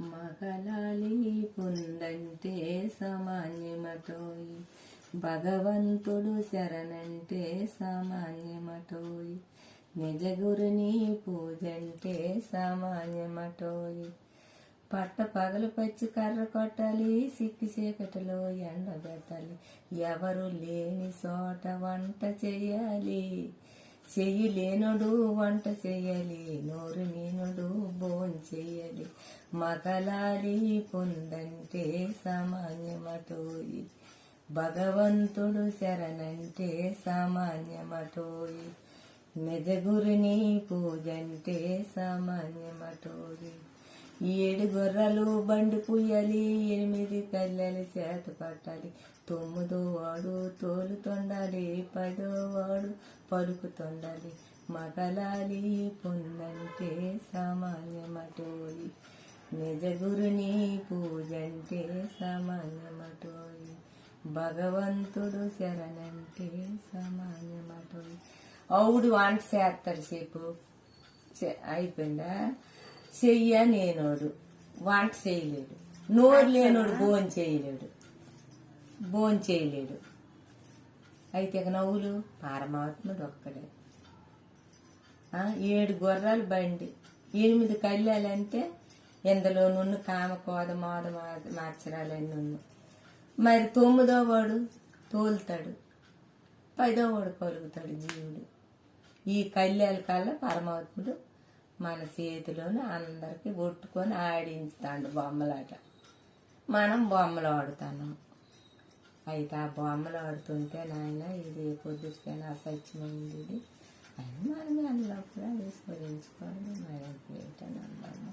మగలాలి పుండంటే సామాన్యమటోయి, భగవంతుడు శరణంటే సామాన్యమటోయి, నిజ గురుని పూజంటే సామాన్యమటోయి. పట్ట పగలు పచ్చి కర్ర కొట్టాలి, సిక్కి చీకటిలో ఎండబెట్టాలి, ఎవరు లేని చోట వంట చెయ్యాలి, చెయ్యి లేనుడు వంట చెయ్యాలి, నోరు నీనుడు బోన్ చెయ్యాలి. మగలాలి పొందంటే సామాన్యమటోయి, భగవంతుడు శరణంటే సామాన్యమటోయి, నిజ గురుని పూజంటే సామాన్యమటోయి. 7 గుర్రాలు బండి పుయ్యాలి, 8 కళ్ళెలు చేత పట్టాలి, 9వ వాడు తోలుతుండాలి, 10వ వాడు పలుకుతుండాలి. మగలాలి పొందంటే సామాన్యమటోయి, నిజ గురుని పూజంటే సామాన్యమటోయి, భగవంతుడు శరణంటే సామాన్యమటోయి. అవుడు వంట చేస్తాడు సేపు అయిపోయిందా, చెయ్య నేనోడు వంట చేయలేడు, నోరు లేనోడు బోన్ చేయలేడు. అయితే నవ్వులు పరమాత్ముడు ఒక్కడే. 7 గుర్రాలు బండి, 8 కళ్యాలంటే ఇందులో నున్ను కామకోద మోద మార్చరాలని నున్ను. మరి 9వ వాడు తోలుతాడు, 10వ వాడు పలుకుతాడు జీవుడు. ఈ కళ్యాల కల్లా పరమాత్ముడు మన చేతిలోనే అందరికి కొట్టుకొని ఆడించుతాడు బొమ్మలాట. మనం బొమ్మలు ఆడుతున్నాం. అయితే ఆ బొమ్మలు ఆడుతుంటే నాయన ఇది పొద్దుకైనా అసత్యమైంది, ఇది అని మనం అందులోపల విస్మరించుకోవాలి. మరి ఏంటని అన్నాము.